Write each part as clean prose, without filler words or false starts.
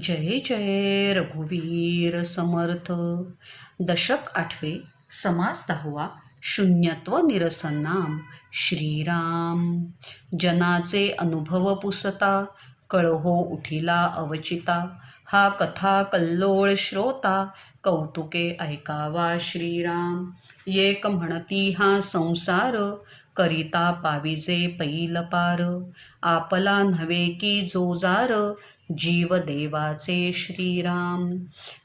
जय जय रघुवीर समर्थ. दशक 8. समास 10. शून्यत्व निरसन नाम श्रीराम. जनाचे अनुभव पुसता कळहो उठिला अवचिता. हा कथा कल्लोळ श्रोता कौतुके ऐकावा श्रीराम. एक म्हणती हा संसार करिता पाविजे पैल पार. आपला नव्हे की जोजार जीव देवाचे श्रीराम.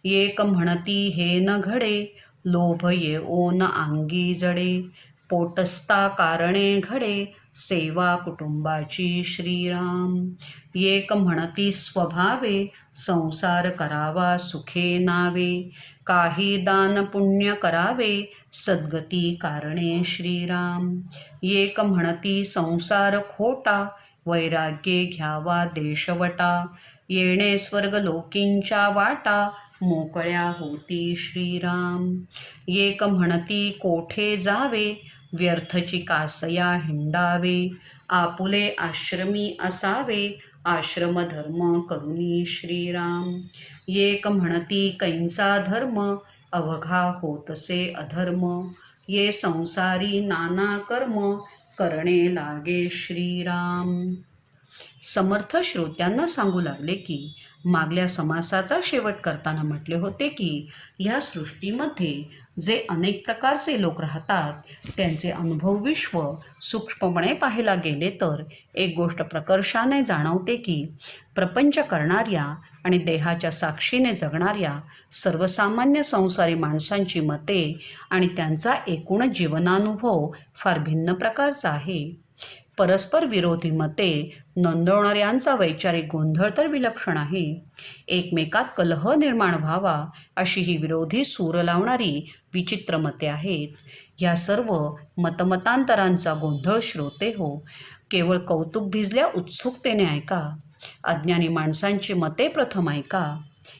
एक म्हणती हे न घडे लोभ येऊन अंगी जडे. पोटस्था कारणे घडे सेवा कुटुंबाची श्रीराम. एक म्हणती स्वभावे संसार करावा सुखे नावे. काही दान पुण्य करावे सद्गती कारणे श्रीराम. एक म्हणती संसार खोटा वैराग्ये घ्यावा देशवटा. येणे स्वर्ग लोकींच्या वाटा मोकळ्या होती श्रीराम. एक म्हणती कोठे जावे व्यर्थची कासया हिंडावे. आपुले आश्रमी असावे आश्रम धर्म करुणी श्रीराम. एक म्हणती कैंचा धर्म अवघा होतसे अधर्म. ये संसारी नाना कर्म करणे लागे श्रीराम. समर्थ श्रोत्यांना सांगू लागले की मागल्या समासाचा शेवट करताना म्हटले होते की ह्या सृष्टीमध्ये जे अनेक प्रकारचे लोक राहतात त्यांचे अनुभव विश्व सूक्ष्मपणे पाहायला गेले तर एक गोष्ट प्रकर्षाने जाणवते की प्रपंच करणाऱ्या आणि देहाच्या साक्षीने जगणाऱ्या सर्वसामान्य संसारी माणसांची मते आणि त्यांचा एकूण जीवनानुभव फार भिन्न प्रकारचा आहे. परस्पर विरोधी मते नोंदवणाऱ्यांचा वैचारिक गोंधळ तर विलक्षण आहे. एकमेकात कलह निर्माण व्हावा अशी ही विरोधी सूर लावणारी विचित्र मते आहेत. ह्या सर्व मतमतांतरांचा गोंधळ श्रोते हो केवळ कौतुक भिजल्या उत्सुकतेने ऐका. अज्ञानी माणसांची मते प्रथम ऐका.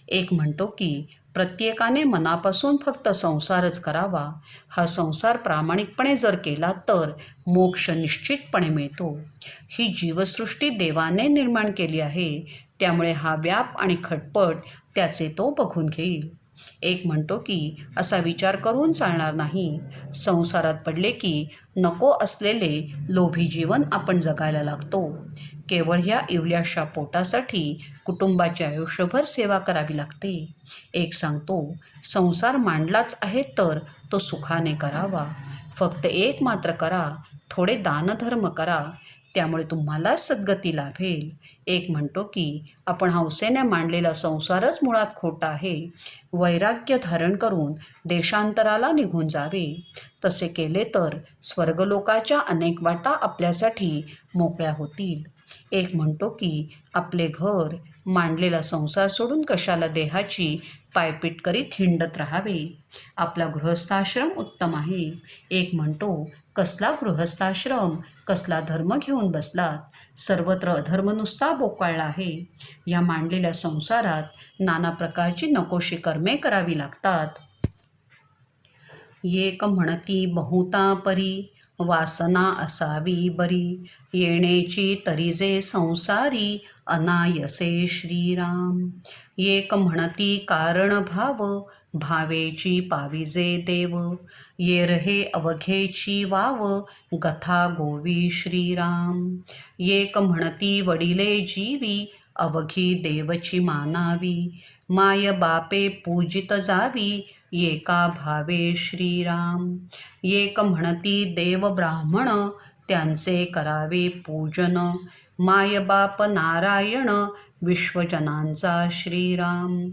एक म्हणतो की प्रत्येकाने मनापासून फक्त संसारच करावा. हा संसार प्रामाणिकपणे जर केला तर मोक्ष निश्चितपणे मिळतो. ही जीवसृष्टी देवाने निर्माण केली आहे त्यामुळे हा व्याप आणि खटपट त्याचे तो बघून घेईल. एक म्हणतो की असा विचार करून चालणार नाही. संसारात पडले की नको असलेले लोभी जीवन आपण जगायला लागतो. केवळ ह्या इवल्याशा पोटासाठी कुटुंबाची आयुष्यभर सेवा करावी लागते. एक सांगतो संसार मांडलाच आहे तर तो सुखाने करावा. फक्त एक मात्र करा, थोडे दानधर्म करा, त्यामुळे तुम्हालाच सद्गती लाभेल. एक म्हणतो की आपण हौसेने मांडलेला संसारच मुळात खोटा आहे. वैराग्य धारण करून देशांतराला निघून जावे. तसे केले तर स्वर्गलोकाच्या अनेक वाटा आपल्यासाठी मोकळ्या होतील. एक म्हणतो की आपले घर मांडलेला संसार सोडून कशाला देहाची पायपीट करीत हिंडत राहावे. आपला गृहस्थाश्रम उत्तम आहे. एक म्हणतो कसला गृहस्थाश्रम, कसला धर्म घेऊन बसलात. सर्वत्र अधर्म नुसता बोकाळला आहे. या मांडलेल्या संसारात नाना प्रकारची नकोशी कर्मे करावी लागतात. एक म्हणती बहुता परी वासना असावी बरी. येण्याची तरीजे संसारी अनायसे श्रीराम. एक म्हणती कारण भाव भावेची पाविजे देव. ये रहे अवघेची वाव गथा गोवी श्रीराम. एक म्हणती वडिले जीवी अवघी देवची मानावी. माय बापे पूजित जावी एका भावे श्रीराम. एक म्हणती देव ब्राह्मण त्यांचे करावे पूजन. माय बाप नारायण विश्वजनांचा श्रीराम.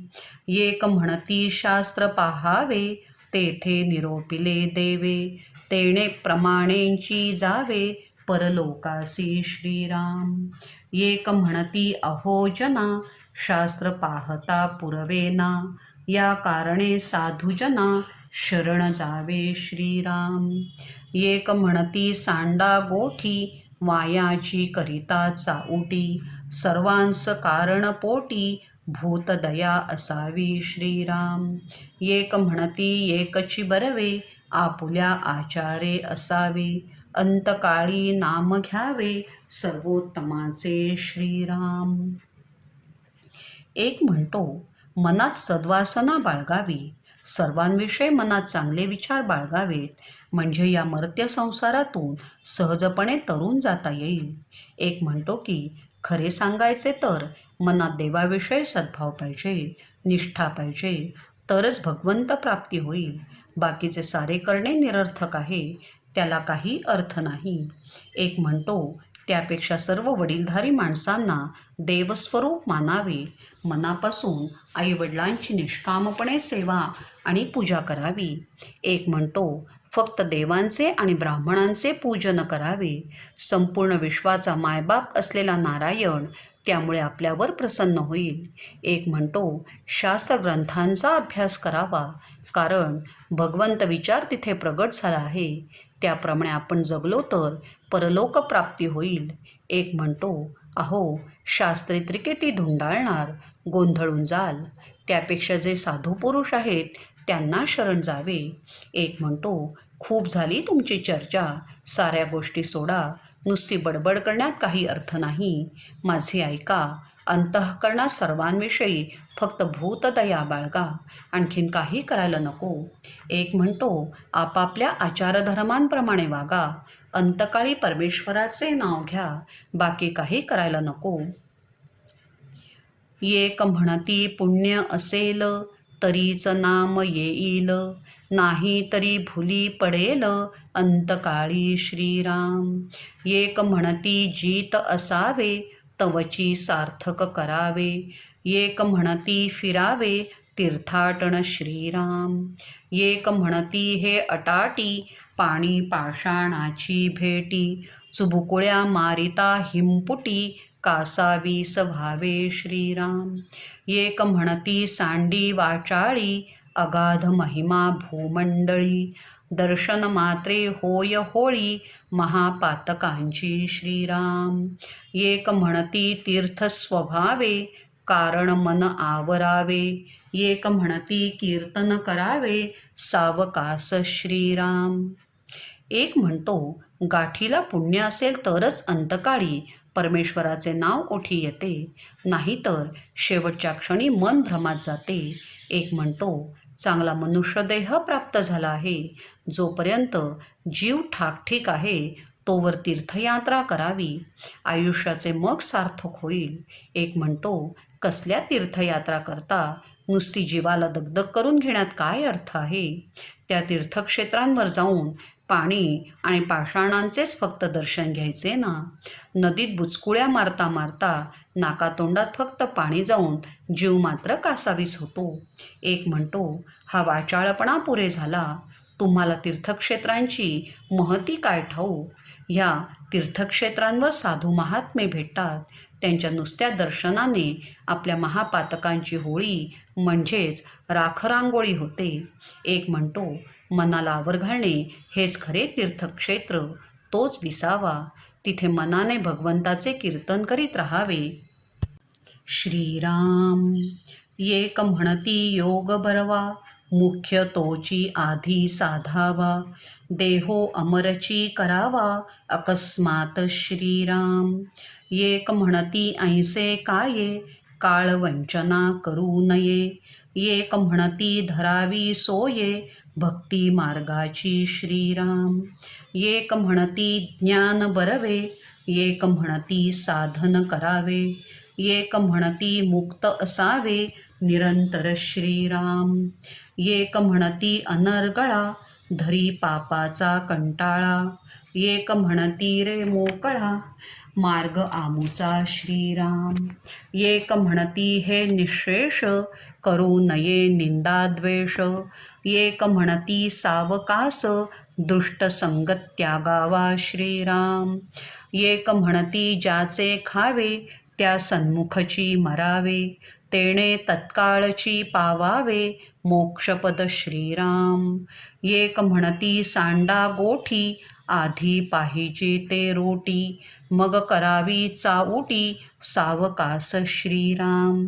एक म्हणती शास्त्र पाहावे तेथे निरोपिले देवे. तेणे प्रमाणेंची जावे परलोकासी श्रीराम. एक म्हणती अहो जना शास्त्र पाहता पुरवेना. या कारणे साधुजना शरण जावे श्रीराम. एक म्हणती सांडा गोठी वायाची करिता चाऊटी. सर्वांस कारण पोटी भूतदया असावी श्रीराम. एक म्हणती एकची बरवे आपुल्या आचारे असावे. अंतकाळी नाम घ्यावे सर्वोत्तमाचे श्रीराम. एक म्हणतो, मनात सद्वासना बाळगावी, सर्वांविषयी मनात चांगले विचार बाळगावेत, म्हणजे या मर्त्य संसारातून सहजपणे तरून जाता येईल. एक म्हणतो की खरे सांगायचे तर मनात देवाविषयी सद्भाव पाहिजे, निष्ठा पाहिजे, तरच भगवंत प्राप्ती होईल. बाकीचे सारे करणे निरर्थक आहे, त्याला काही अर्थ नाही. एक म्हणतो, त्यापेक्षा सर्व वडीलधारी माणसांना देवस्वरूप मानावे, मनापासून आईवडिलांची निष्कामपणे सेवा आणि पूजा करावी. एक म्हणतो, फक्त देवांचे आणि ब्राह्मणांचे पूजन करावे. संपूर्ण विश्वाचा मायबाप असलेला नारायण त्यामुळे आपल्यावर प्रसन्न होईल. एक म्हणतो, शास्त्रग्रंथांचा अभ्यास करावा, कारण भगवंत विचार तिथे प्रगट झाला आहे. त्याप्रमाणे आपण जगलो तर परलोक प्राप्ती होईल. एक म्हणतो, अहो शास्त्री त्रिकेती धुंडाळणार, गोंधळून जाल. त्यापेक्षा जे साधू पुरुष आहेत त्यांना शरण जावे. एक म्हणतो, खूप झाली तुमची चर्चा, साऱ्या गोष्टी सोडा, नुसती बडबड करण्यात काही अर्थ नाही. माझे ऐका, अंतःकरणात सर्वांविषयी फक्त भूतदया बाळगा, आणखीन काही करायला नको. एक म्हणतो, आपापल्या आचारधर्मांप्रमाणे वागा, अंतकाळी परमेश्वराचे नाव घ्या, बाकी काही करायला नको. एक म्हणती पुण्य असेल तरीच नाम येईल, नाही तरी भुली पडेल अंतकाळी श्रीराम. एक म्हणती जीत असावे तवची सार्थक करावे, एक म्हणती फिरावे तीर्थाटन श्रीराम. एक म्हणती हे अटाटी पाणी पाषाणाची भेटी, चुबुकुळ्या मारिता हिमपुटी कासावी व्हावे श्रीराम. एक म्हणती सांडी वाचाळी अगाध महिमा भूमंडळी, दर्शन मात्रे होय होळी महापातकांची श्रीराम. एक म्हणती तीर्थ स्वभावे कारण मन आवरावे, एक म्हणती कीर्तन करावे सावकास श्रीराम. एक म्हणतो, गाठीला पुण्य असेल तरच अंतकाळी परमेश्वराचे नाव ओठी येते, नाहीतर शेवटच्या क्षणी मन भ्रमात जाते. एक म्हणतो, चांगला मनुष्यदेह प्राप्त झाला आहे, जोपर्यंत जीव ठाकठीक आहे तोवर तीर्थयात्रा करावी, आयुष्याचे मग सार्थक होईल. एक म्हणतो, कसल्या तीर्थयात्रा करता, नुसती जीवाला दगदग करून घेण्यात काय अर्थ आहे. त्या तीर्थक्षेत्रांवर जाऊन पाणी आणि पाषाणांचेच फक्त दर्शन घ्यायचे ना. नदीत बुचकुळ्या मारता मारता नाकातोंडात फक्त पाणी जाऊन जीव मात्र कासावीस होतो. एक म्हणतो, हा वाचाळपणा पुरे झाला, तुम्हाला तीर्थक्षेत्रांची महती काय ठाऊक. ह्या तीर्थक्षेत्रांवर साधू महात्मे भेटतात, त्यांच्या नुसत्या दर्शनाने आपल्या महापातकांची होळी म्हणजेच राखरांगोळी होते. एक म्हणतो, मनाला आवर घालणे हेच खरे तीर्थक्षेत्र, तोच विसावा, तिथे मनाने भगवंताचे कीर्तन करीत राहावे. श्रीराम. एक म्हणती योग बरवा, मुख्य तोची आधी साधावा, देहो अमरची करावा अकस्मात श्रीराम. एक म्हणती ऐसे काये, काळ वंचना करू नये, एक म्हणती धरावी सोये भक्ती मार्गाची श्रीराम. एक म्हणती ज्ञान बरवे, एक म्हणती साधन करावे, एक म्हणती मुक्त असावे निरंतर श्रीराम. एक म्हणती अनर्गळा, धरी पापाचा कंटाळा, एक म्हणती रे मोकळा मार्ग आमुचा श्रीराम. एक म्हणती हे निःशेष, करू नये निंदा द्वेष, एक म्हणती सावकास दुष्ट संगत त्यागावा श्रीराम. एक म्हणती ज्याचे खावे त्या सन्मुखची मरावे, तेणे तत्काळची पावावे मोक्षपद श्रीराम. एक म्हणती सांडा गोठी, आधी पाहिजे ते रोटी, मग करावी चाऊटी सावकास श्रीराम.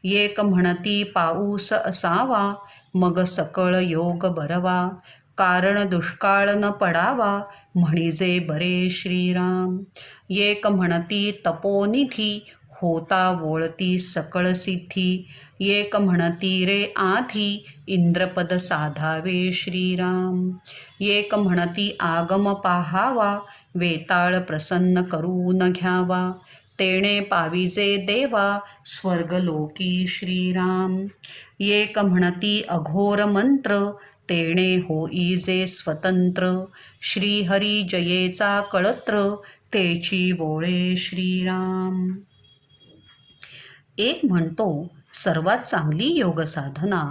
एक म्हणती पाऊस असावा, मग सकळ योग बरवा, कारण दुष्काळ न पडावा म्हणजे बरे श्रीराम. एक म्हणती तपोनिधी, होता वोळती सकळ सिद्धी, एक म्हणती रे आधी इंद्रपद साधावे श्रीराम. एक म्हणती आगम पाहावा, वेताळ प्रसन्न करून घ्यावा, तेणे पाविजे देवा स्वर्गलोकी श्रीराम. एक म्हणती अघोर मंत्र, तेणे होईजे स्वतंत्र, श्रीहरी जयेचा कळत्र, तेची वोळे श्रीराम. एक म्हणतो सर्वात चांगली योगसाधना,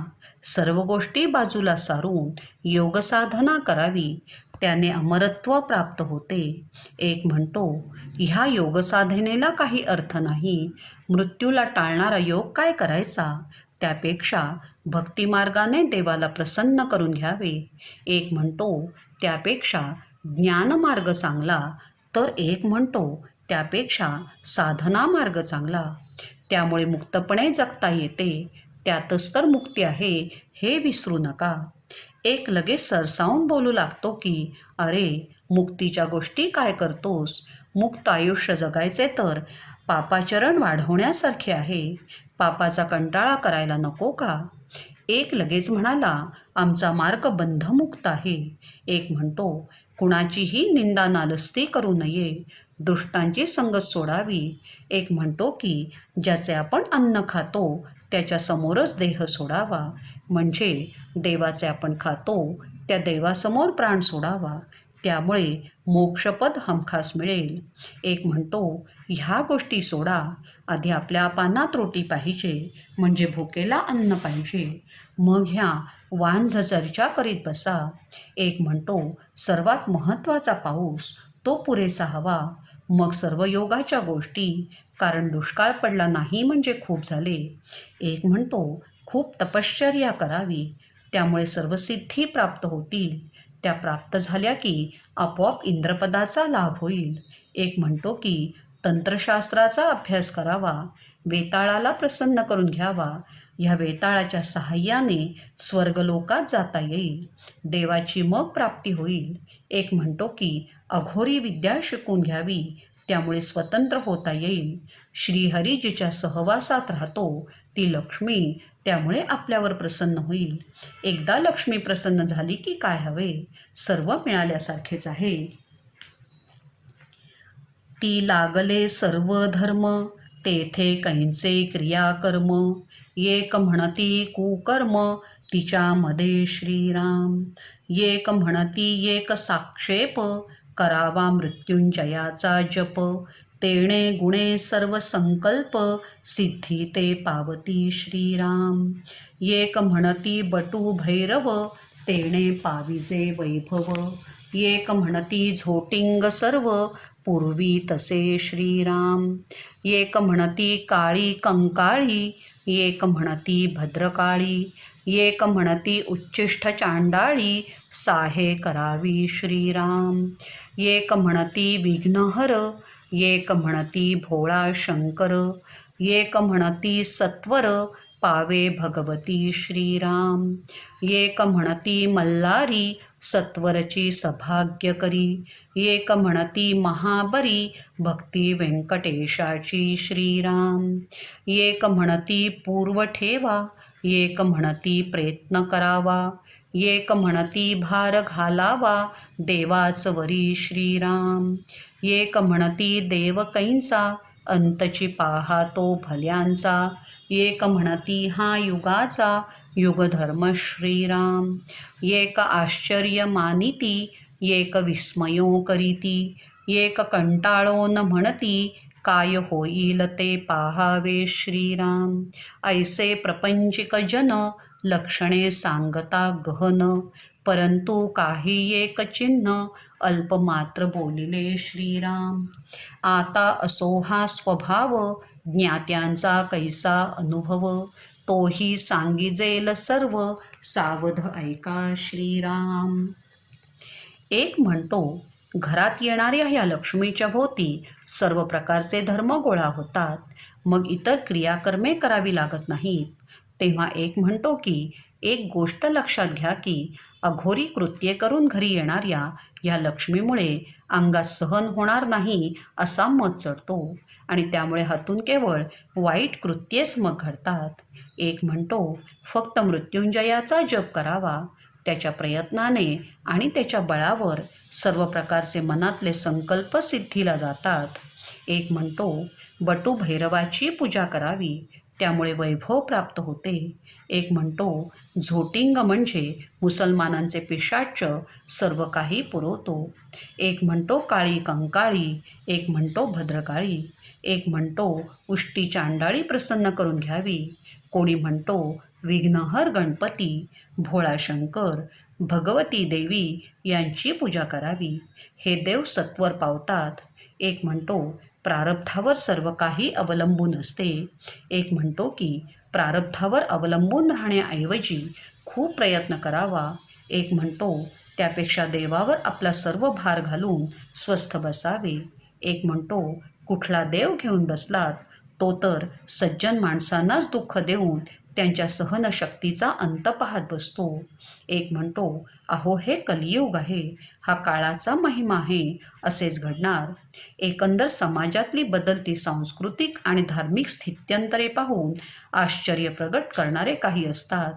सर्व गोष्टी बाजूला सारून योगसाधना करावी, त्याने अमरत्व प्राप्त होते. एक म्हणतो ह्या योगसाधनेला काही अर्थ नाही, मृत्यूला टाळणारा योग काय करायचा, त्यापेक्षा भक्तिमार्गाने देवाला प्रसन्न करून घ्यावे. एक म्हणतो त्यापेक्षा ज्ञानमार्ग चांगला, तर एक म्हणतो त्यापेक्षा साधना मार्ग चांगला. त्यामुळे मुक्तपणे जगता येते, त्यातच तर मुक्ती आहे हे विसरू नका. एक लगेच सरसावून बोलू लागतो की अरे मुक्तीच्या गोष्टी काय करतोस, मुक्त आयुष्य जगायचे तर पापाचरण वाढवण्यासारखे आहे, पापाचा कंटाळा करायला नको का. एक लगेच म्हणाला आमचा मार्ग बंधमुक्त आहे. एक म्हणतो कुणाचीही निंदा नालस्ती करू नये, दुष्टांची संगत सोडावी. एक म्हणतो की ज्याचे आपण अन्न खातो त्याच्या समोरच देह सोडावा, म्हणजे देवाचे आपण खातो त्या देवासमोर प्राण सोडावा, त्यामुळे मोक्षपद हमखास मिळेल. एक म्हणतो ह्या गोष्टी सोडा, आधी आपल्या पानात रोटी पाहिजे, म्हणजे भुकेला अन्न पाहिजे, मग ह्या वांझचर्चा करीत बसा. एक म्हणतो सर्वात महत्त्वाचा पाऊस तो पुरेसा हवा, मग सर्व योगाच्या गोष्टी, कारण दुष्काळ पडला नाही म्हणजे खूप झाले. एक म्हणतो खूप तपश्चर्या करावी, त्यामुळे सर्व सिद्धी प्राप्त होतील, त्या प्राप्त झाल्या की आपोआप इंद्रपदाचा लाभ होईल. एक म्हणतो की तंत्रशास्त्राचा अभ्यास करावा, वेताळाला प्रसन्न करून घ्यावा, ह्या वेताळाच्या सहाय्याने स्वर्गलोकात जाता येईल, देवाची मग प्राप्ती होईल. एक म्हणतो की अघोरी विद्या शिकून घ्यावी, त्यामुळे स्वतंत्र होता येईल. श्रीहरी जिच्या सहवासात राहतो ती लक्ष्मी त्यामुळे आपल्यावर प्रसन्न होईल. एकदा लक्ष्मी प्रसन्न झाली की काय हवे, सर्व मिळाल्यासारखेच आहे. ती लागले सर्व धर्म, तेथे कैंचे क्रियाकर्म, एक म्हणती कुकर्म, तिच्यामध्ये श्रीराम. एक म्हणती एक साक्षेप, करावा मृत्युंजयाचा जप, तेणे गुणे सर्व संकल्प, सिद्धी ते पावती श्रीराम. एक म्हणती बटू भैरव, तेणे पाविजे वैभव, एक म्हणती झोटिंग सर्व, पूर्वी तसे श्रीराम. एक म्हणती काळी कंकाळी, एक म्हणती भद्रकाळी, एक म्हणती उच्चिष्ठ चांडाळी, साहे करावी श्रीराम. एक म्हणती विघ्नहर, एक म्हणती भोळा शंकर, एक म्हणती सत्वर, पावे भगवती श्रीराम. एक म्हणती मल्हारी, सत्वरची सभाग्य करी, एक म्हणती महाबरी, भक्ती व्यंकटेशाची श्रीराम. एक म्हणती पूर्व ठेवा, एक म्हणती प्रयत्न करावा, एक म्हणती भार घालावा, देवाच वरी श्रीराम. एक म्हणती देव कैंचा, अंतची पाहा तो भल्यांचा, एक म्हणती हा युगाचा, युगधर्म श्रीराम. एक आश्चर्य मानिती, एक विस्मयो करीती, एक कंटाळो न म्हणती, काय होईल ते पाहावे श्रीराम. ऐसे प्रपंचिक जन, लक्षणे सांगता गहन, परंतु काही एक चिन्ह, अल्पमात्र बोलिले श्रीराम. आता असो हा स्वभाव, ज्ञात्यांचा कैसा अनुभव, तोही सांगिजेल सर्व, सावध ऐका श्रीराम. एक म्हणतो घरात येणाऱ्या ह्या लक्ष्मीच्या भोवती सर्व प्रकारचे धर्म गोळा होतात, मग इतर क्रियाकर्मे करावी लागत नाहीत. तेव्हा एक म्हणतो की एक गोष्ट लक्षात घ्या की अघोरी कृत्ये करून घरी येणाऱ्या या लक्ष्मीमुळे अंगात सहन होणार नाही असा मत चढतो आणि त्यामुळे हातून केवळ वाईट कृत्येच मग घडतात. एक म्हणतो फक्त मृत्युंजयाचा जप करावा, त्याच्या प्रयत्नाने आणि त्याच्या बळावर सर्व प्रकारचे मनातले संकल्प सिद्धीला जातात. एक म्हणतो बटू भैरवाची पूजा करावी, त्यामुळे वैभव प्राप्त होते. एक म्हणतो झोटिंग म्हणजे मुसलमानांचे पिशाच्च सर्व काही पुरवतो. एक म्हणतो काळी कंकाळी, एक म्हणतो भद्रकाळी, एक म्हणतो उष्टी चांडाळी प्रसन्न करून घ्यावी. कोणी म्हणतो विघ्नहर गणपती, भोळा शंकर, भगवती देवी यांची पूजा करावी, हे देव सत्वर पावतात. एक म्हणतो प्रारब्धावर सर्व काही अवलंबून असते. एक म्हणतो की प्रारब्धावर अवलंबून राहण्याऐवजी खूप प्रयत्न करावा. एक म्हणतो त्यापेक्षा देवावर आपला सर्व भार घालून स्वस्थ बसावे. एक म्हणतो कुठला देव घेऊन बसलात, तो तर सज्जन माणसांनाच दुःख देऊन त्यांच्या सहनशक्तीचा अंत पाहत बसतो. एक म्हणतो अहो हे कलियुग आहे, हा काळाचा महिमा आहे, असेच घडणार. एकंदर समाजातली बदलती सांस्कृतिक आणि धार्मिक स्थित्यंतरे पाहून आश्चर्य प्रगट करणारे काही असतात.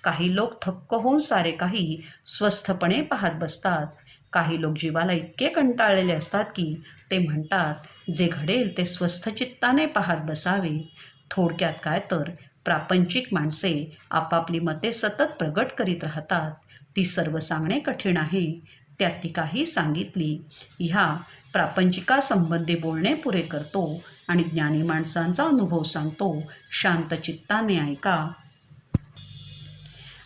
काही लोक थक्क होऊन सारे काही स्वस्थपणे पाहत बसतात. काही लोक जीवाला इतके कंटाळलेले असतात की ते म्हणतात जे घडेल ते स्वस्थ चित्ताने पाहत बसावे. थोडक्यात काय तर प्रापंचिक माणसे आपापली मते सतत प्रगट करीत राहतात. ती सर्व सांगणे कठीण आहे, त्यात ती काही सांगितली. ह्या प्रापंचिकासंबंधी बोलणे पुरे करतो आणि ज्ञानी माणसांचा अनुभव सांगतो. शांत चित्ताने ऐका.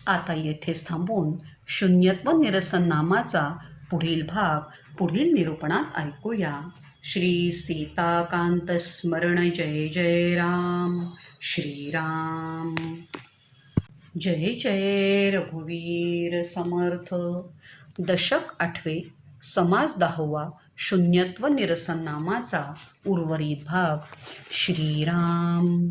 आता येथेच थांबून शून्यत्व निरसन नामाचा पुढील भाग पुढील निरूपणात ऐकूया. श्री सीताकांत स्मरण जय जय राम. श्रीराम. जय जय रघुवीर समर्थ. दशक 8 समास 10 शून्यत्व निरसन नामाचा उर्वरित भाग. श्रीराम.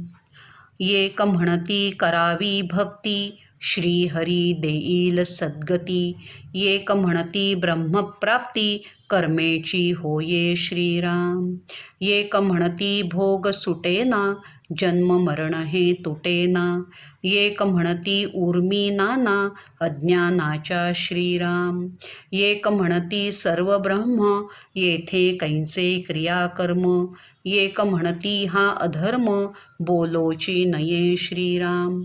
एक म्हणती करावी भक्ती, श्रीहरी देईल सद्गती. एक म्हणती ब्रह्मप्राप्ती, कर्मेची होये श्रीराम. एक म्हणती भोग सुटेना, जन्म मरण हे तुटेना. एक म्हणती उर्मी नाना, अज्ञानाच्या श्रीराम. एक म्हणती सर्व ब्रह्म, येथे कैंचे क्रियाकर्म. एक म्हणती हा अधर्म, बोलोची नये श्रीराम.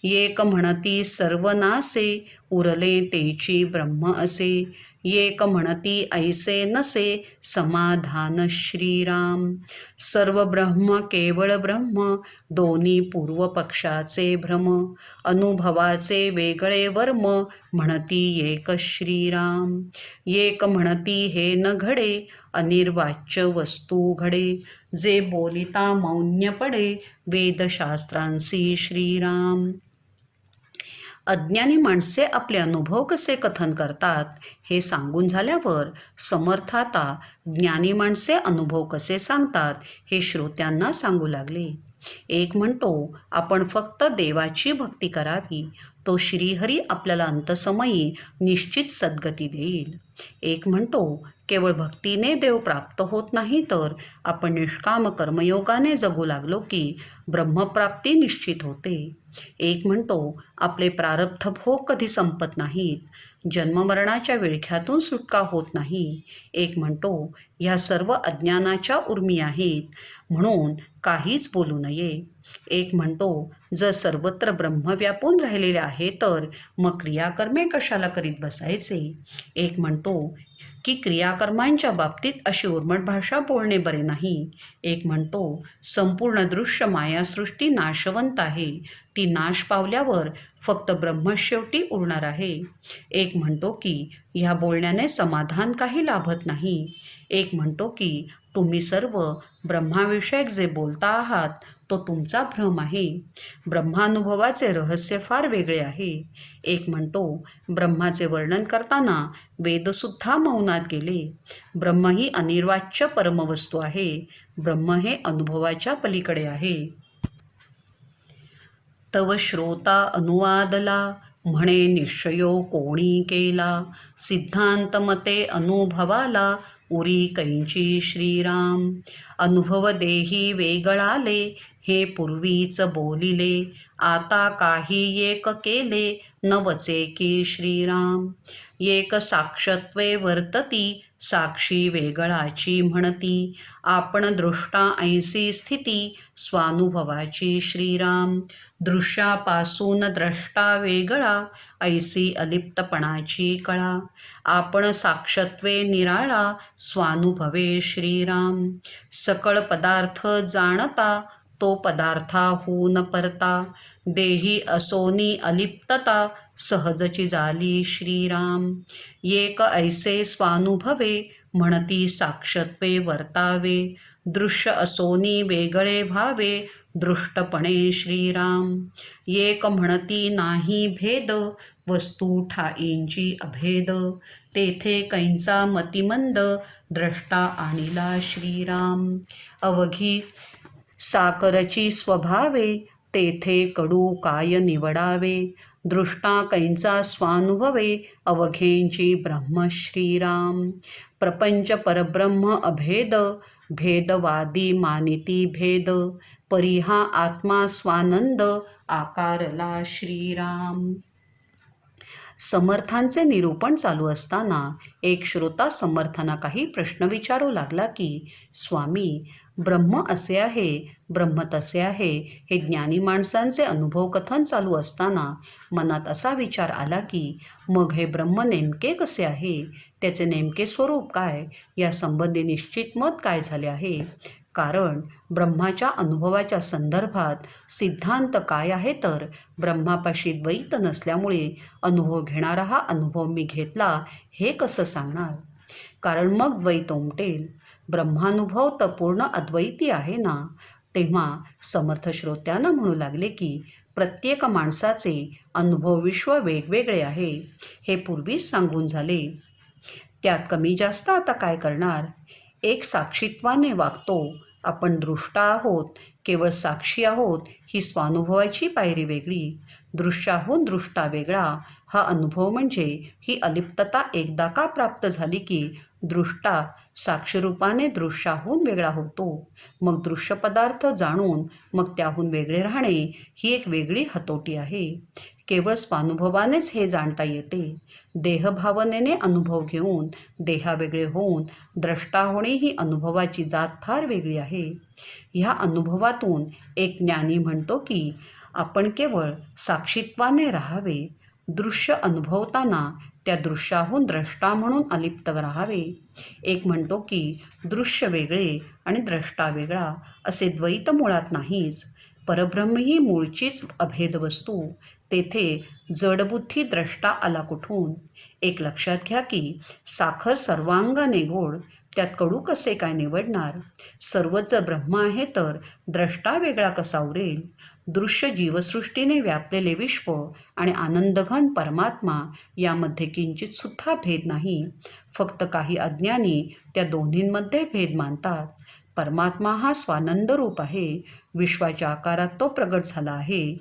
एक म्हणती सर्वनासे, उरले तेची ब्रह्म असे. एक म्हणती ऐसे नसे, समाधान श्रीराम. सर्व ब्रह्म केवळ ब्रह्म, दोन्ही पूर्व पक्षाचे भ्रम. अनुभवाचे वेगळे वर्म, म्हणती एक श्रीराम. एक म्हणती हे न घडे, अनिर्वाच्य वस्तू घडे. जे बोलिता मौन्य पडे, वेदशास्त्रांसी श्रीराम. अज्ञानी माणसे आपले अनुभव कसे कथन करतात हे सांगून झाल्यावर समर्थ आता ज्ञानी माणसे अनुभव कसे सांगतात हे श्रोत्यांना सांगू लागले. एक म्हणतो आपण फक्त देवाची भक्ती करावी, तो श्रीहरी आपल्याला अंतसमयी निश्चित सद्गती देईल. एक म्हणतो केवळ भक्तीने देव प्राप्त होत नाही, तर आपण निष्काम कर्मयोगाने जगू लागलो की ब्रह्मप्राप्ती निश्चित होते. एक म्हणतो आपले प्रारब्ध भोग कधी संपत नाहीत, जन्ममरणाच्या विळख्यातून सुटका होत नाही. एक म्हणतो ह्या सर्व अज्ञानाच्या उर्मी आहेत, म्हणून काहीच बोलू नये. एक म्हणतो जर सर्वत्र ब्रह्म व्यापून राहिलेले आहे तर मग क्रियाकर्मे कशाला करीत बसायचे. एक म्हणतो की क्रियाकर्मांच्या बाबतीत अशी उर्मट भाषा बोलणे बरे नाही. एक म्हणतो संपूर्ण दृश्य मायासृष्टी नाशवंत आहे, ती नाश पावल्यावर फक्त ब्रह्मशेवटी उरणार आहे. एक म्हणतो की ह्या बोलण्याने समाधान काही लाभत नाही. एक म्हणतो की तुम्ही सर्व ब्रह्माविषयक जे बोलता आहात तो तुमचा भ्रम आहे. ब्रह्मानुभवाचे रहस्य फार वेगळे आहे. एक म्हणतो ब्रह्माचे वर्णन करताना वेदसुद्धा मौनात गेले. ब्रह्म ही अनिर्वाच्य परमवस्तू आहे. ब्रह्म हे अनुभवाच्या पलीकडे आहे. तव श्रोता अनुवादला, म्हणे निश्चयो कोणी केला, सिद्धांत मते अनुभवाला, उरी कैंची श्रीराम. अनुभव देही वेगळाले, हे पूर्वीच बोलिले, आता काही एक केले, नवचे की श्रीराम. एक साक्षत्वे वर्तती, साक्षी वेगळाची म्हणती, आपण दृष्टा ऐंसी स्थिती, स्वानुभवाची श्रीराम. दृश्यापासून द्रष्टा वेगळा, ऐसी अलिप्तपणाची कळा, आपण साक्षत्वे निराळा, स्वानुभवे श्रीराम. सकळ पदार्थ जाणता, तो पदार्थाहून परता, देही असोनी अलिप्तता, सहजची झाली श्रीराम. एक ऐसे स्वानुभवे, म्हणती साक्षत्वे वर्तावे, दृश्य असोनी वेगळे व्हावे, दृष्टपणे श्रीराम. एक म्हणती नाही भेद, वस्तू ठाईंची अभेद, तेथे कैंचा मतिमंद, द्रष्टा आणिला श्रीराम. अवघी साकरची स्वभावे, तेथे कडू काय निवडावे, दृष्टा कैंचा स्वानुभवे, अवघेंची ब्रह्म श्रीराम. प्रपंच परब्रह्म अभेद, भेदवादी मानिती भेद, परिहा आत्मा स्वानंद, आकारला श्रीराम. समर्थांचे निरूपण चालू असताना एक श्रोता समर्थांना काही प्रश्न विचारू लागला की, स्वामी, ब्रह्म असे आहे, ब्रह्म तसे आहे, हे ज्ञानी माणसांचे अनुभव कथन चालू असताना मनात असा विचार आला की, मग हे ब्रह्म नेमके कसे आहे, त्याचे नेमके स्वरूप काय, या संबंधी निश्चित मत काय झाले आहे. कारण ब्रह्माच्या अनुभवाच्या संदर्भात सिद्धांत काय आहे तर, ब्रह्मापाशी द्वैत नसल्यामुळे अनुभव घेणारा हा अनुभव मी घेतला हे कसं सांगणार. कारण मग द्वैत उमटेल. ब्रह्मानुभव तर पूर्ण अद्वैती आहे ना. तेव्हा समर्थ श्रोत्यांना म्हणू लागले की, प्रत्येक माणसाचे अनुभव विश्व वेगवेगळे आहे, हे पूर्वीच सांगून झाले. त्यात कमी जास्त आता काय करणार. एक साक्षीत्वाने वागतो, आपण दृष्टा आहोत, केवळ साक्षी आहोत, ही स्वानुभवाची पायरी वेगळी. दृश्याहून दृष्टा वेगळा, हा अनुभव म्हणजे ही अलिप्तता एकदा का प्राप्त झाली की दृष्टा साक्षीरूपाने दृश्याहून वेगळा होतो. मग दृश्य पदार्थ जाणून मग त्याहून वेगळे राहणे ही एक वेगळी हतोटी आहे. केवळ स्वानुभवानेच हे जाणता येते. देहभावनेने अनुभव घेऊन देहावेगळे होऊन द्रष्टा होणे ही अनुभवाची जात फार वेगळी आहे. ह्या अनुभवातून एक ज्ञानी म्हणतो की आपण केवळ साक्षीत्वाने राहावे, दृश्य अनुभवताना त्या दृश्याहून द्रष्टा म्हणून अलिप्त राहावे. एक म्हणतो की दृश्य वेगळे आणि द्रष्टा वेगळा असे द्वैत मुळात नाहीच. परब्रह्म ही मूळचीच अभेद वस्तू, तेथे जडबुद्धी द्रष्टा आला कुठून. एक लक्षात घ्या की साखर सर्वांगाने गोड, त्यात कडू कसे काय निवडणार. सर्वच ब्रह्म आहे तर द्रष्टा वेगळा कसा उरेल. दृश्य जीवसृष्टीने व्यापलेले विश्व आणि आनंदघन परमात्मा यामध्ये किंचित सुद्धा भेद नाही. फक्त काही अज्ञानी त्या दोन्हींमध्ये भेद मानतात. परमात्मा हा स्वानंद रूप आहे, विश्वाच्या आकारात तो प्रगट झाला आहे.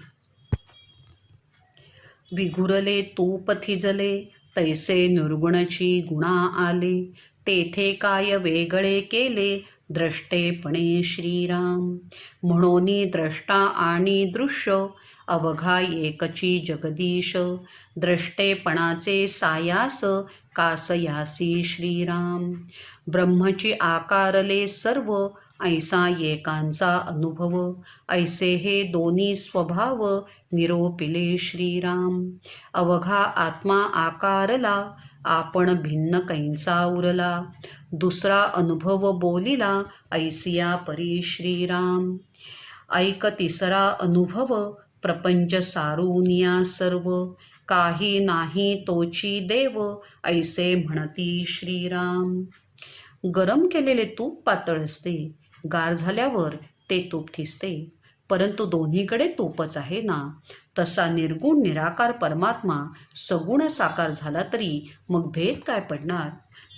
विघुरले तूप थिजले, तैसे निर्गुणची गुणा आले, तेथे काय वेगळे केले, द्रष्टेपणे श्रीराम. म्हणोनी द्रष्टा आणि दृश्य, अवघा एकची जगदीश, द्रष्टेपणाचे सायास, कासयासी श्रीराम. ब्रह्मची आकारले सर्व, ऐसा एकांचा अनुभव, ऐसे हे दोन्ही स्वभाव, निरोपिले श्रीराम. अवघा आत्मा आकारला, आपण भिन्न कैंचा उरला, दुसरा अनुभव बोलिला, ऐसिया परी श्रीराम. ऐक तिसरा अनुभव, प्रपंच सारुनिया सर्व, काही नाही तोची देव, ऐसे म्हणती श्रीराम. गरम केलेले तूप पातळ असते, गार झाल्यावर ते तूप थिजते, परंतु दोन्हीकडे तूपच आहे ना. तसा निर्गुण निराकार परमात्मा सगुण साकार झाला तरी मग भेद काय पडणार.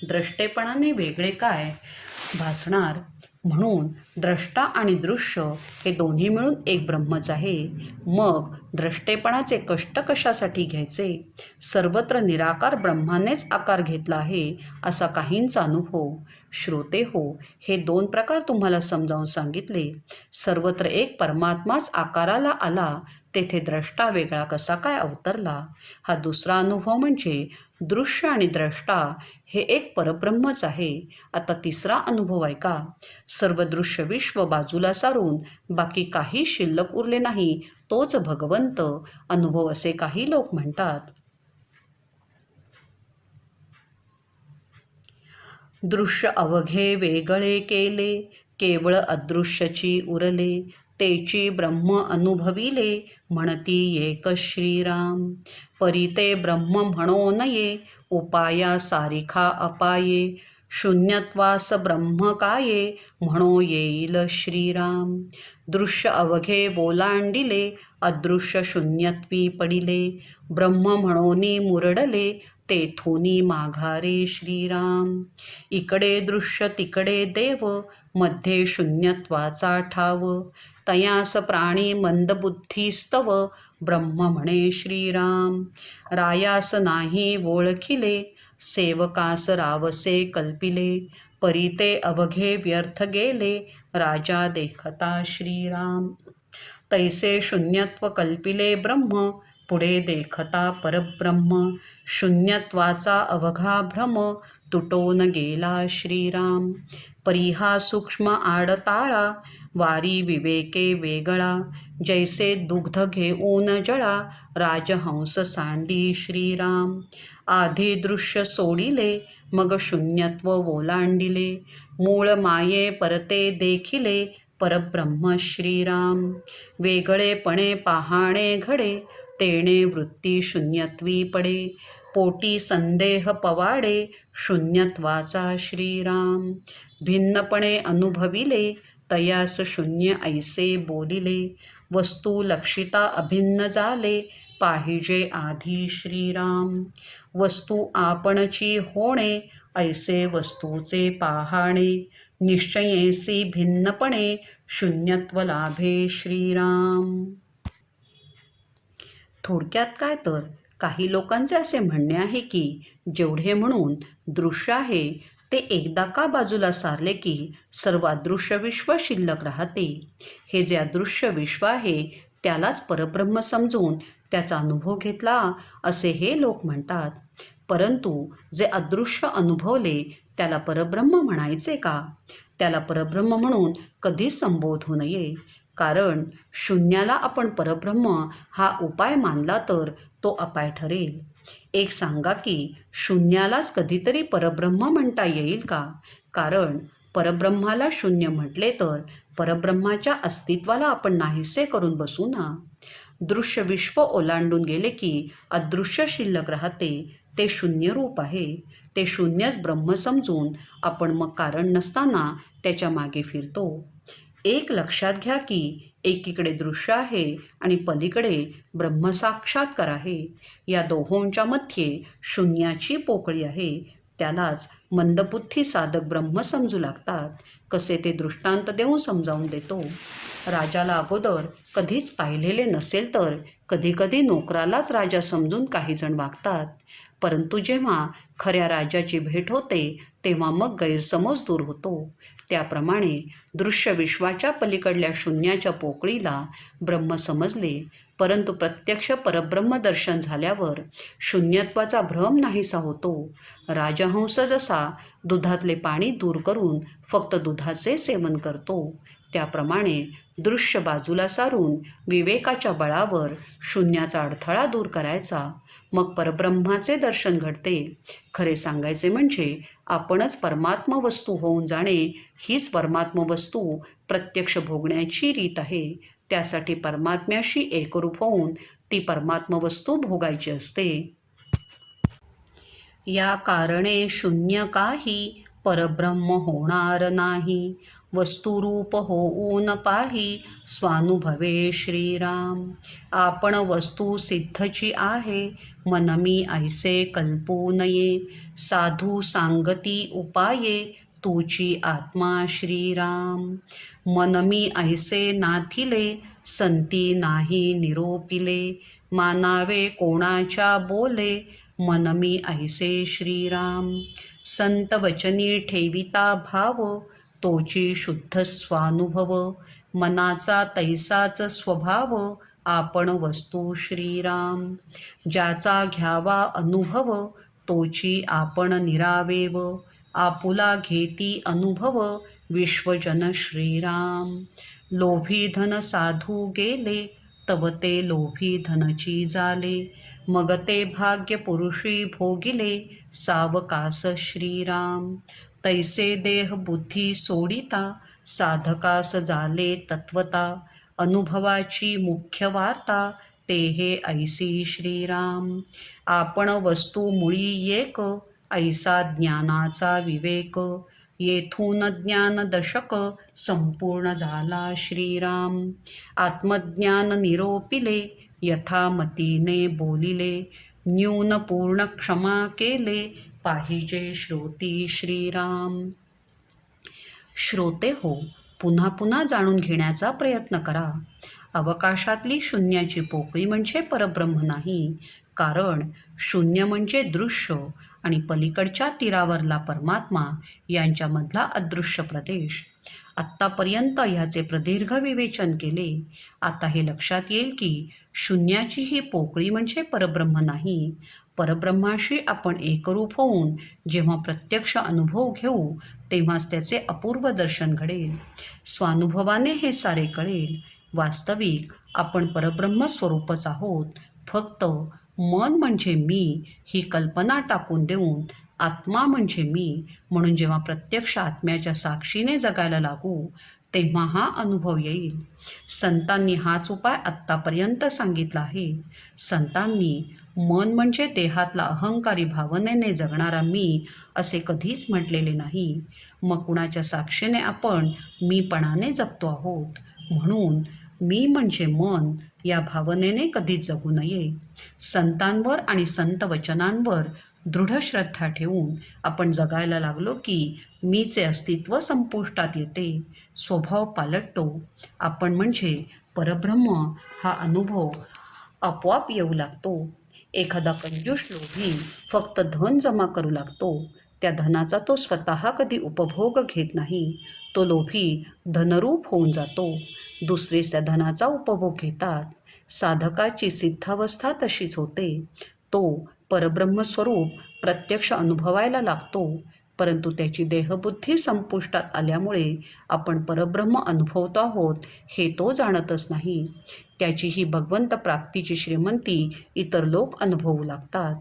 द्रष्टेपणाने वेगळे काय भासणार. म्हणून द्रष्टा आणि दृश्य हे दोन्ही मिळून एक ब्रह्मच आहे. मग द्रष्टेपणाचे कष्ट कशासाठी घ्यायचे? सर्वत्र निराकार ब्रह्मानेच आकार घेतला आहे असा काहींचा अनुभव. श्रोते हो, हे 2 प्रकार तुम्हाला समजावून सांगितले. सर्वत्र एक परमात्माच आकाराला आला, तेथे द्रष्टा वेगळा कसा काय अवतरला? हा दुसरा अनुभव म्हणजे दृश्य आणि द्रष्टा हे एक परब्रह्मच आहे. आता तिसरा अनुभव ऐका. सर्व दृश्य विश्व बाजूला सारून बाकी काही शिल्लक उरले नाही, तोच भगवंत अनुभव असे काही लोक म्हणतात. दृश्य अवघे वेगळे केले, केवळ अदृश्यची उरले, तेची ब्रह्म अनुभविले, म्हणती एक श्रीराम. परी ते ब्रह्म म्हणो नये, उपाया सारिखा अपाये, शून्यत्वास ब्रह्म काये, म्हणो येईल श्रीराम. दृश्य अवघे ओलांडिले, अदृश्य शून्यत्वी पडिले, ब्रह्म म्हणोनी मुरडले, तेथोनी माघारे श्रीराम. इकडे दृश्य तिकडे देव, मध्ये शून्यत्वाचा ठाव, तयास प्राणी मंदबुद्धीस्तव, ब्रह्म म्हणे श्रीराम. रायास नाही ओळखिले, सेवकास रावसे कल्पिले, परी ते अवघे व्यर्थ गेले, राजा देखता श्रीराम. तैसे शून्यत्व कल्पिले ब्रह्म, पुढे देखता परब्रह्म, शून्यत्वाचा अवघा भ्रम, तुटून गेला श्रीराम. परिहा सूक्ष्म आडताळा, वारी विवेके वेगळा, जैसे दुग्ध घेऊन जळा, राजहंस सांडी श्रीराम. आधी दृश्य सोडिले, मग शून्यत्व ओलांडिले, मूळ माये परते देखिले, परब्रह्म श्रीराम. वेगळेपणे पाहाणे घडे, तेणे वृत्ती शून्यत्वी पडे, पोटी संदेह पवाडे, शून्यत्वाचा श्रीराम. भिन्नपणे अनुभविले, तयास शून्य ऐसे बोलिले, वस्तू लक्षिता अभिन्न झाले, पाहिजे आधी श्रीराम. वस्तू आपणची होणे, ऐसे वस्तूचे पाहाणे, निश्चयेसी भिन्नपणे, शून्यत्व लाभे श्रीराम. थोडक्यात काय तर काही लोकांचे असे म्हणणे आहे की जेवढे म्हणून दृश्य आहे ते एकदा का बाजूला सारले की सर्व अदृश्य विश्व शिल्लक राहते. हे जे अदृश्य विश्व आहे त्यालाच परब्रह्म समजून त्याचा अनुभव घेतला असे हे लोक म्हणतात. परंतु जे अदृश्य अनुभवले त्याला परब्रह्म म्हणायचे का? त्याला परब्रह्म म्हणून कधीच संबोधू नये. कारण शून्याला आपण परब्रह्म हा उपाय मानला तर तो अपाय ठरेल. एक सांगा की शून्यालाच कधीतरी परब्रह्म म्हणता येईल का? कारण परब्रह्माला शून्य म्हटले तर परब्रह्माच्या अस्तित्वाला आपण नाहीसे करून बसू ना. दृश्य विश्व ओलांडून गेले की अदृश्य शिल्लक राहते, ते शून्य रूप आहे. ते शून्यच ब्रह्म समजून आपण मग कारण नसताना त्याच्या मागे फिरतो. एक लक्षात घ्या की एकीकडे दृश्य आहे आणि पलीकडे ब्रह्मसाक्षात्कार आहे. या दोहोंच्या मध्ये शून्याची पोकळी आहे. त्यालाच मंदबुद्धी साधक ब्रह्म समजू लागतात. कसे ते दृष्टांत देऊन समजावून देतो. राजाला अगोदर कधीच पाहिलेले नसेल तर कधीकधी नोकरालाच राजा समजून काही जण वागतात. परंतु जेव्हा खऱ्या राजाची भेट होते तेव्हा मग गैरसमज दूर होतो. त्याप्रमाणे दृश्य विश्वाच्या पलीकडल्या शून्याच्या पोकळीला ब्रह्म समजले, परंतु प्रत्यक्ष परब्रह्म दर्शन झाल्यावर शून्यत्वाचा भ्रम नाहीसा होतो. राजहंस जसा दुधातले पाणी दूर करून फक्त दुधाचे सेवन करतो, त्याप्रमाणे दृश्य बाजूला सारून विवेकाच्या बळावर शून्याचा अडथळा दूर करायचा, मग परब्रह्माचे दर्शन घडते. खरे सांगायचे म्हणजे आपणच परमात्म वस्तू होऊन जाणे हीच परमात्म वस्तू प्रत्यक्ष भोगण्याची रीत आहे. त्यासाठी परमात्म्याशी एकरूप होऊन ती परमात्म वस्तू भोगायची असते. या कारणे शून्य काही परब्रह्म होणार नाही. वस्तुरूप होऊन पाही स्वानुभवे श्रीराम. आपण वस्तू सिद्धची आहे, मनमी ऐसे कल्पू नये. साधू सांगती उपाये तूची आत्मा श्रीराम. मन मी ऐसे नाथिले, संती नाही निरोपिले. मानावे कोणाच्या बोले, मन मी ऐसे श्रीराम. संत वचनी ठेविता भाव, तोची शुद्ध स्वानुभव. मनाचा तैसाच स्वभाव, आपण वस्तू श्रीराम. ज्याचा घ्यावा अनुभव, तोची आपण निरावेव. आपुला घेती अनुभव, विश्वजन श्रीराम. लोभी धन साधू गेले, तव ते लोभी धनची जाले. मग ते भाग्य पुरुषी भोगिले, सावकास श्रीराम. तैसे देह बुद्धी सोडिता, साधकास झाले तत्वता. अनुभवाची मुख्य वार्ता, ते हे ऐसी श्रीराम. आपण वस्तू मुळी एक, ऐसा ज्ञानाचा विवेक. येथून ज्ञान दशक, संपूर्ण झाला श्रीराम. आत्मज्ञान निरोपिले, यथामतीने बोलिले. न्यून पूर्ण क्षमा केले, पाहिजे श्रोती श्रीराम. श्रोते हो, पुन्हा पुन्हा जाणून घेण्याचा प्रयत्न करा. अवकाशातली शून्याची पोकळी म्हणजे परब्रह्म नाही, कारण शून्य म्हणजे दृश्य आणि पलीकडच्या तीरावरला परमात्मा यांच्यामधला अदृश्य प्रदेश. आत्तापर्यंत ह्याचे प्रदीर्घ विवेचन केले. आता हे लक्षात येईल की शून्याची ही पोकळी म्हणजे परब्रह्म नाही. परब्रह्माशी आपण एकरूप होऊन जेव्हा प्रत्यक्ष अनुभव घेऊ, तेव्हाच त्याचे अपूर्व दर्शन घडेल. स्वानुभवाने हे सारे कळेल. वास्तविक आपण परब्रह्म स्वरूपच आहोत. फक्त मन म्हणजे मी ही कल्पना टाकून देऊन आत्मा म्हणजे मी म्हणून जेव्हा प्रत्यक्ष आत्म्याच्या साक्षीने जगायला लागू, तेव्हा हा अनुभव येईल. संतांनी हाच उपाय आत्तापर्यंत सांगितला आहे. संतांनी मन म्हणजे देहातला अहंकारी भावनेने जगणारा मी असे कधीच म्हटलेले नाही. मग कुणाच्या साक्षीने आपण मीपणाने जगतो आहोत. म्हणून मी म्हणजे मन या भावनेने कधीच जगू नये. संतांवर आणि संत वचनांवर दृढ श्रद्धा ठेवून आपण जगायला लागलो की मीचे अस्तित्व संपुष्टात येते, स्वभाव पालटतो. आपण म्हणजे परब्रह्म हा अनुभव आपोआप येऊ लागतो. एखादा कंजूस लोभी फक्त धन जमा करू लागतो. त्या धनाचा तो स्वतः कधी उपभोग घेत नाही. तो लोभी धनरूप होऊन जातो. दुसरेच त्या धनाचा उपभोग घेतात. साधकाची सिद्धावस्था तशीच होते. तो परब्रह्मस्वरूप प्रत्यक्ष अनुभवायला लागतो, परंतु त्याची देहबुद्धी संपुष्टात आल्यामुळे आपण परब्रह्म अनुभवतो आहोत हे तो जाणतच नाही. त्याची ही भगवंत प्राप्तीची श्रीमंती इतर लोक अनुभवू लागतात.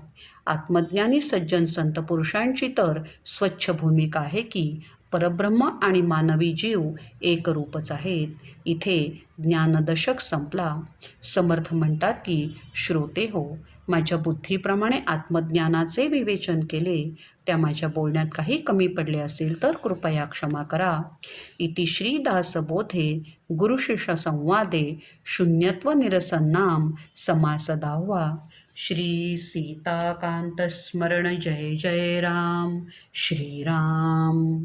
आत्मज्ञानी सज्जन संत पुरुषांची तर स्वच्छ भूमिका आहे की परब्रह्म आणि मानवी जीव एकरूपच आहेत. इथे ज्ञानदशक संपला. समर्थ म्हणतात की श्रोते हो, माझ्या बुद्धीप्रमाणे आत्मज्ञानाचे विवेचन केले. त्या माझ्या बोलण्यात काही कमी पडले असेल तर कृपया क्षमा करा. इति श्रीदासबोधे गुरुशिष्य संवादे शून्यत्व निरसन्नाम समास 10वा. श्री सीताकांत स्मरण जय जय राम. श्रीराम.